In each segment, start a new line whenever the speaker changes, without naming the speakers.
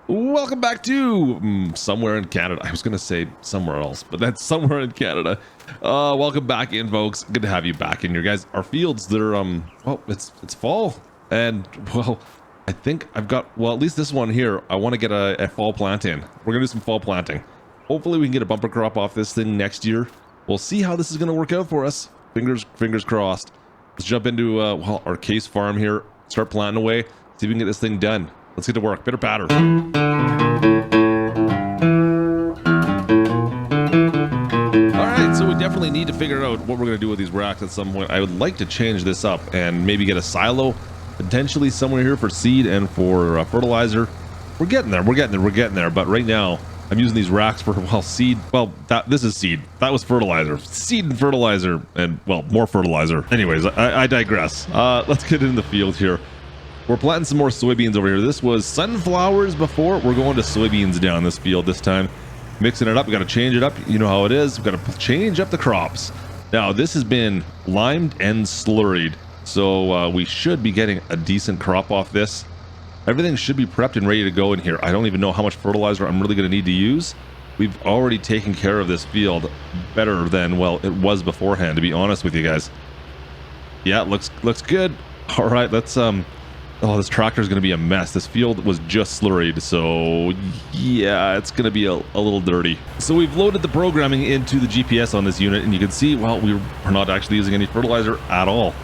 Welcome back to somewhere in Canada. I was gonna say somewhere else, but that's somewhere in Canada. Welcome back in, folks. Good to have you back in here, guys. Our fields, they're well, it's fall, and well, I think I've got, well, at least this one here, I want to get a fall plant in. We're gonna do some fall planting. Hopefully we can get a bumper crop off this thing next year. We'll see how this is gonna work out for us. Fingers crossed. Let's jump into well, our case farm here. Start planting away. See if we can get this thing done. Let's get to work. Bitter patter. Alright, so we definitely need to figure out what we're going to do with these racks at some point. I would like to change this up and maybe get a silo, potentially somewhere here for seed and for fertilizer. We're getting there, but right now I'm using these racks for, well, seed. Well, this is seed. That was fertilizer. Seed and fertilizer, and, well, more fertilizer. Anyways, I digress. Let's get in the field here. We're planting some more soybeans over here. This was sunflowers before. We're going to soybeans down this field this time. Mixing it up. We got to change it up. You know how it is. We've got to change up the crops. Now, this has been limed and slurried, so we should be getting a decent crop off this. Everything should be prepped and ready to go in here. I don't even know how much fertilizer I'm really going to need to use. We've already taken care of this field better than, well, it was beforehand, to be honest with you guys. Yeah, looks good. All right, let's oh, this tractor is going to be a mess. This field was just slurried, so yeah, it's going to be a little dirty. So we've loaded the programming into the GPS on this unit, and you can see, well, we're not actually using any fertilizer at all.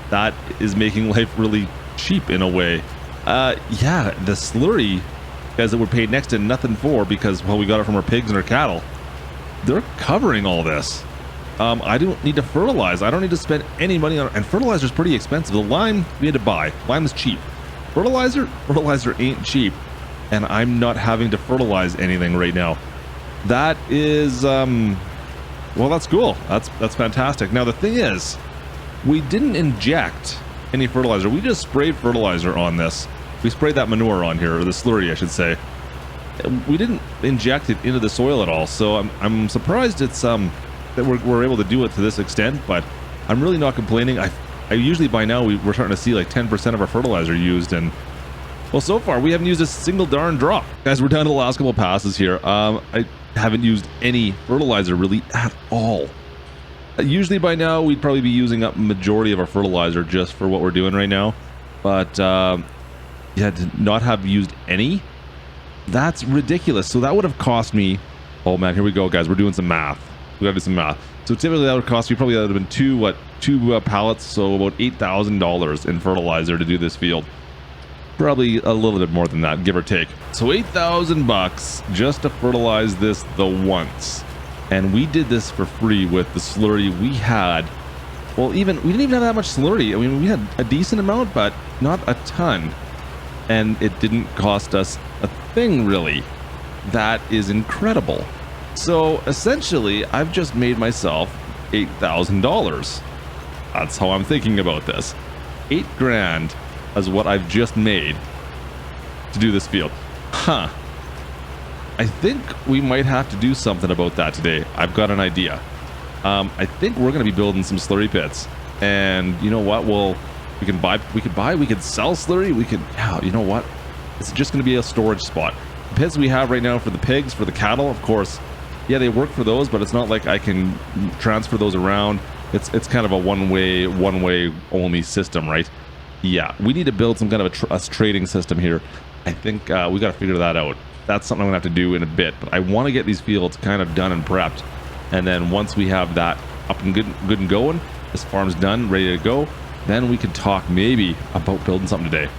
That is making life really cheap in a way. Yeah, the slurry, guys, that we're paid next to nothing for because, well, we got it from our pigs and our cattle. They're covering all this. I don't need to fertilize. I don't need to spend any money on it. And fertilizer is pretty expensive. The lime we had to buy. Lime is cheap. Fertilizer ain't cheap. And I'm not having to fertilize anything right now. That is, well, that's cool. That's fantastic. Now, the thing is, we didn't inject any fertilizer. We just sprayed fertilizer on this. We sprayed that manure on here, or the slurry, I should say. We didn't inject it into the soil at all. So I'm surprised it's, that we're able to do it to this extent, but I'm really not complaining. I usually by now we're starting to see like 10% of our fertilizer used, and well, so far we haven't used a single darn drop. Guys, we're down to the last couple of passes here. I haven't used any fertilizer really at all. Usually by now we'd probably be using up majority of our fertilizer just for what we're doing right now, but yeah, to not have used any, that's ridiculous. So that would have cost me, oh man, here we go, guys, we're doing some math. We gotta do some math. So typically that would cost me, probably that would have been two pallets, so about $8,000 in fertilizer to do this field. Probably a little bit more than that, give or take. So $8,000 just to fertilize this the once. And we did this for free with the slurry we had. Well, we didn't even have that much slurry. I mean, we had a decent amount, but not a ton. And it didn't cost us a thing, really. That is incredible. So essentially, I've just made myself $8,000. That's how I'm thinking about this. 8 grand is what I've just made to do this field. Huh. I think we might have to do something about that today. I've got an idea. I think we're going to be building some slurry pits. And you know what? Well, we could sell slurry. Yeah, you know what? It's just going to be a storage spot. The pits we have right now for the pigs, for the cattle, of course, yeah, they work for those, but it's not like I can transfer those around. It's kind of a one-way only system, right? Yeah, we need to build some kind of a trading system here. I think we got to figure that out. That's something I'm gonna have to do in a bit, but I want to get these fields kind of done and prepped, and then once we have that up and good and going, this farm's done, ready to go, then we can talk maybe about building something today.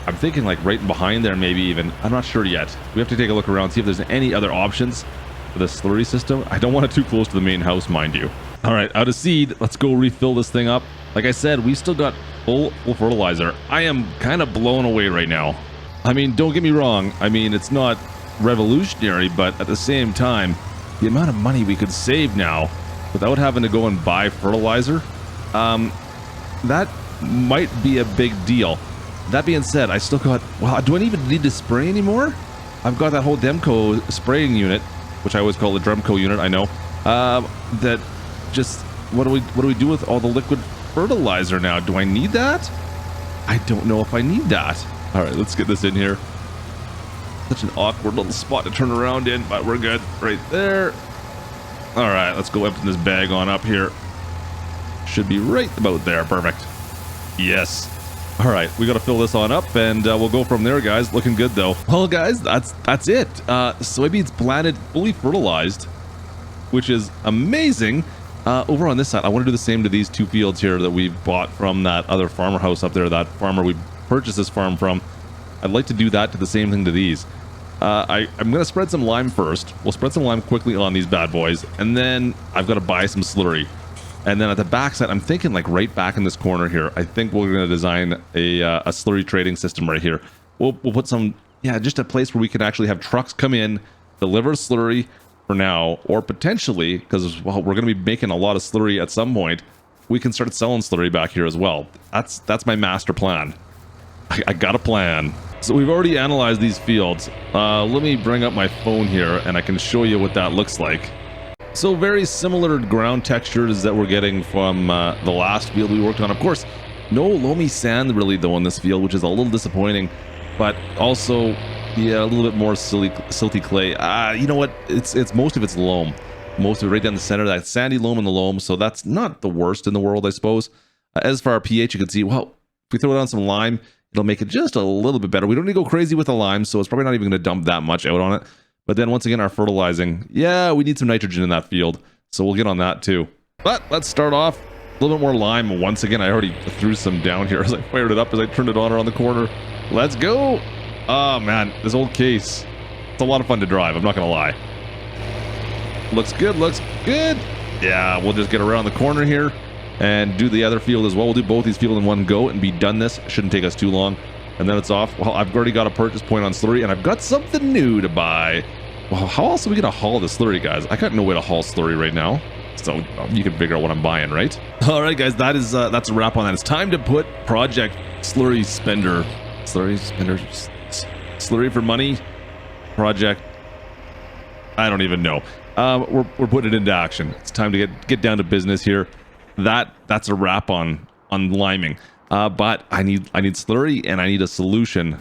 I'm thinking like right behind there, maybe even. I'm not sure yet. We have to take a look around, see if there's any other options for the slurry system. I don't want it too close to the main house, mind you. All right, out of seed, let's go refill this thing up. Like I said, we still got full fertilizer. I am kind of blown away right now. I mean, don't get me wrong. I mean, it's not revolutionary, but at the same time, the amount of money we could save now without having to go and buy fertilizer, that might be a big deal. That being said, I still got, well, do I even need to spray anymore? I've got that whole Demco spraying unit, which I always call the Drumco unit, I know. That just, what do we do with all the liquid fertilizer now? Do I need that? I don't know if I need that. All right, let's get this in here. Such an awkward little spot to turn around in, but we're good right there. All right, let's go empty this bag on up here. Should be right about there. Perfect. Yes. All right, we got to fill this on up, and we'll go from there, guys. Looking good, though. Well, guys, that's it. Soybeans planted, fully fertilized, which is amazing. Over on this side, I want to do the same to these 2 fields here that we bought from that other farmer house up there, that farmer we purchased this farm from. I'd like to do that to the same thing to these. I'm going to spread some lime first. We'll spread some lime quickly on these bad boys, and then I've got to buy some slurry. And then at the back side, I'm thinking like right back in this corner here, I think we're going to design a slurry trading system right here. We'll put some, just a place where we can actually have trucks come in, deliver slurry for now, or potentially, because we're going to be making a lot of slurry at some point, we can start selling slurry back here as well. That's my master plan. I got a plan. So we've already analyzed these fields. Let me bring up my phone here and I can show you what that looks like. So very similar ground textures that we're getting from the last field we worked on. Of course, no loamy sand really though in this field, which is a little disappointing, but also, a little bit more silty clay. You know what? It's most of it's loam. Most of it right down the center, that sandy loam in the loam. So that's not the worst in the world, I suppose. As for our pH, you can see, well, if we throw it on some lime, it'll make it just a little bit better. We don't need to go crazy with the lime, so it's probably not even going to dump that much out on it. But then once again, our fertilizing, we need some nitrogen in that field, so we'll get on that too. But let's start off a little bit more lime. Once again, I already threw some down here as I fired it up, as I turned it on around the corner. Let's go. Oh man, this old case, it's a lot of fun to drive, I'm not gonna lie. Looks good, looks good. Yeah, we'll just get around the corner here and do the other field as well. We'll do both these fields in one go and be done. This shouldn't take us too long. And then it's off. Well, I've already got a purchase point on slurry, and I've got something new to buy. Well, how else are we gonna haul the slurry, guys? I got no way to haul slurry right now, so you can figure out what I'm buying, right? All right, guys, that's a wrap on that. It's time to put Project Slurry Spender, slurry for money, project. I don't even know. We're putting it into action. It's time to get down to business here. That's a wrap on liming. But I need slurry and I need a solution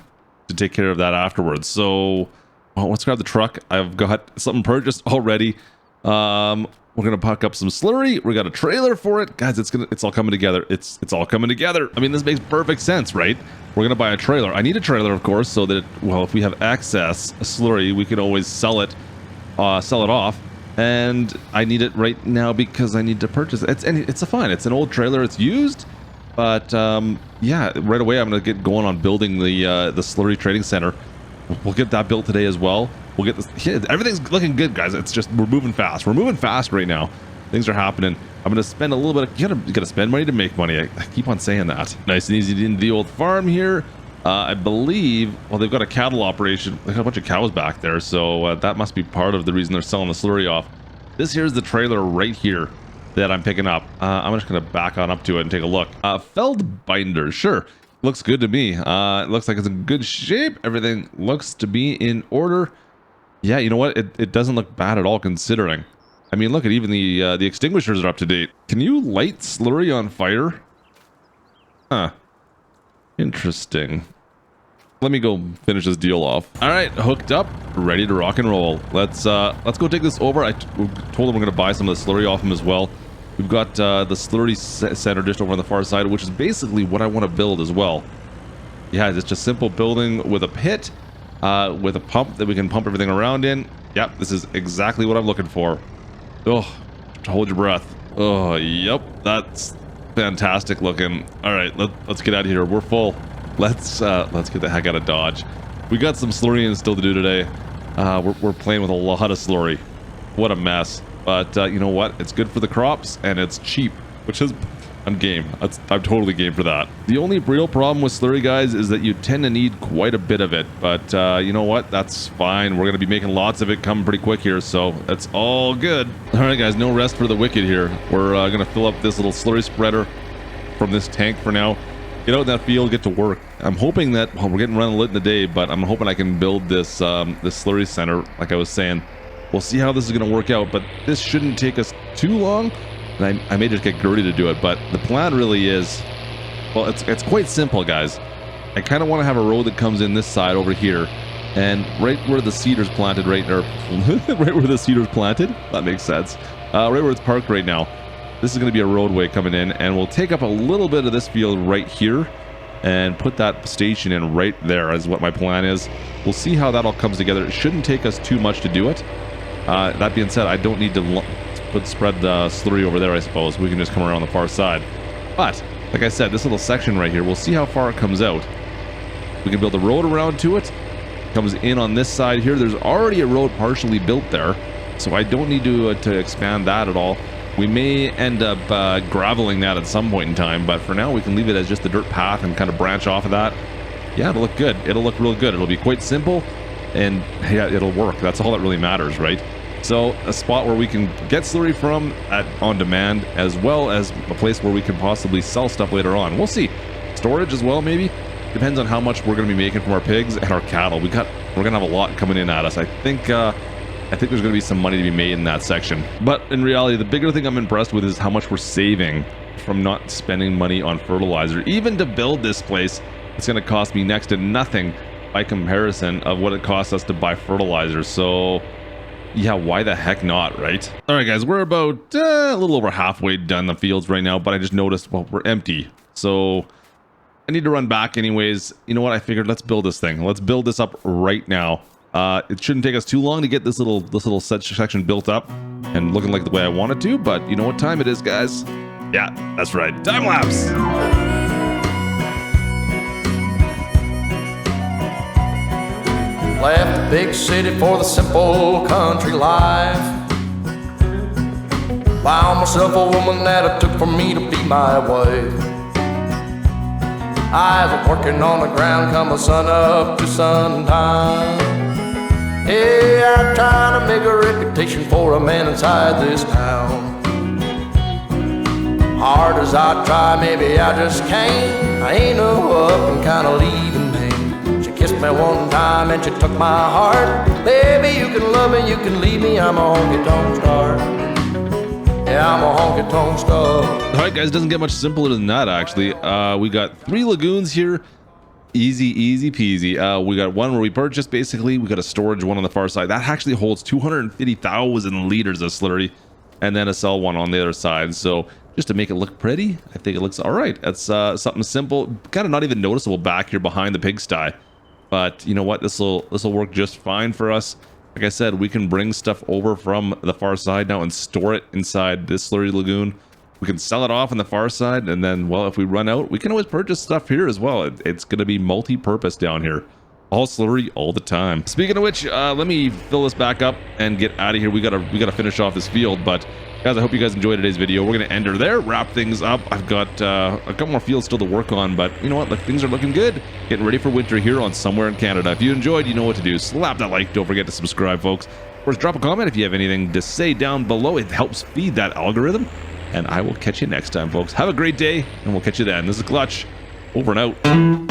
to take care of that afterwards. So let's grab the truck. I've got something purchased already. We're gonna pack up some slurry. We got a trailer for it, guys. It's all coming together. It's all coming together. I mean, this makes perfect sense, right? We're gonna buy a trailer. I need a trailer, of course, so that if we have excess slurry, we can always sell it off. And I need it right now because I need to purchase it. It's fine. It's an old trailer. It's used. But right away I'm gonna get going on building the slurry trading center. We'll get that built today as well. We'll get this. Yeah, everything's looking good, guys. It's just we're moving fast. We're moving fast right now. Things are happening. I'm gonna spend a little bit. You gotta spend money to make money. I keep on saying that. Nice and easy in the old farm here. I believe. Well, they've got a cattle operation. They got a bunch of cows back there, so that must be part of the reason they're selling the slurry off. This here's the trailer right here that I'm picking up. I'm just gonna back on up to it and take a look. Feld binder, sure, looks good to me. It looks like it's in good shape. Everything looks to be in order. Yeah, you know what? It doesn't look bad at all considering. I mean, look at even the extinguishers are up to date. Can you light slurry on fire? Huh. Interesting. Let me go finish this deal off. All right, hooked up, ready to rock and roll. Let's go take this over. I told him we're gonna buy some of the slurry off him as well. We've got the slurry center just over on the far side, which is basically what I want to build as well. Yeah, it's just a simple building with a pit, with a pump that we can pump everything around in. Yep, this is exactly what I'm looking for. Oh, hold your breath. Oh, yep, that's fantastic looking. All right, let's get out of here. We're full. Let's get the heck out of Dodge. We got some slurry still to do today. We're playing with a lot of slurry. What a mess. But you know what? It's good for the crops and it's cheap, which is I'm game. I'm totally game for that. The only real problem with slurry, guys, is that you tend to need quite a bit of it. But you know what? That's fine. We're gonna be making lots of it coming pretty quick here, so it's all good. All right, guys, no rest for the wicked here. We're gonna fill up this little slurry spreader from this tank for now. Get out in that field, get to work. I'm hoping that we're getting run lit in the day, but I'm hoping I can build this this slurry center, like I was saying. We'll see how this is going to work out, but this shouldn't take us too long. And I may just get Gertie to do it, but the plan really is, well, it's quite simple, guys. I kind of want to have a road that comes in this side over here, And right where the seeder's planted, right where the seeder's planted, that makes sense. Right where it's parked right now, this is going to be a roadway coming in, and we'll take up a little bit of this field right here and put that station in right there is what my plan is. We'll see how that all comes together. It shouldn't take us too much to do it. That being said, I don't need to spread the slurry over there, I suppose. We can just come around the far side. But, like I said, this little section right here, we'll see how far it comes out. We can build a road around to it. Comes in on this side here. There's already a road partially built there, so I don't need to expand that at all. We may end up graveling that at some point in time, but for now we can leave it as just the dirt path and kind of branch off of that. Yeah, it'll look good. It'll look real good. It'll be quite simple, and yeah, it'll work. That's all that really matters, right? So a spot where we can get slurry from on demand, as well as a place where we can possibly sell stuff later on. We'll see. Storage as well, maybe. Depends on how much we're going to be making from our pigs and our cattle. We're going to have a lot coming in at us. I think there's going to be some money to be made in that section. But in reality, the bigger thing I'm impressed with is how much we're saving from not spending money on fertilizer. Even to build this place, it's going to cost me next to nothing by comparison of what it costs us to buy fertilizer. So yeah, why the heck not, right? All right, guys, we're about a little over halfway done the fields right now, but I just noticed, well, we're empty. So I need to run back anyways. You know what? I figured let's build this thing. Let's build this up right now. It shouldn't take us too long to get this little section built up and looking like the way I want it to, but you know what time it is, guys? Yeah, that's right. Time lapse.
Left the big city for the simple country life. Found myself a woman that it took for me to be my wife. I was working on the ground, come sun up to sundown. Hey, I'm trying to make a reputation for a man inside this town. Hard as I try, maybe I just can't. I ain't no up and kinda leaving me. She kissed me one time and she took my heart. Baby, you can love me, you can leave me, I'm a honky-tonk star. Yeah, I'm a honky-tonk star.
Alright guys, doesn't get much simpler than that actually. We got 3 lagoons here. Easy peasy. We got one where we purchased, basically. We got a storage one on the far side. That actually holds 250,000 liters of slurry. And then a sell one on the other side. So just to make it look pretty, I think it looks alright. That's something simple. Kind of not even noticeable back here behind the pigsty. But you know what? This'll work just fine for us. Like I said, we can bring stuff over from the far side now and store it inside this slurry lagoon. We can sell it off on the far side, and then, well, if we run out, we can always purchase stuff here as well. It's going to be multi-purpose down here. All slurry all the time. Speaking of which, let me fill this back up and get out of here. We gotta finish off this field, but guys, I hope you guys enjoyed today's video. We're gonna end her there, wrap things up. I've got a couple more fields still to work on, but you know what? Like, things are looking good. Getting ready for winter here on Somewhere in Canada. If you enjoyed, you know what to do. Slap that like. Don't forget to subscribe, folks. Of course, drop a comment if you have anything to say down below. It helps feed that algorithm. And I will catch you next time, folks. Have a great day, and we'll catch you then. This is Clutch, over and out.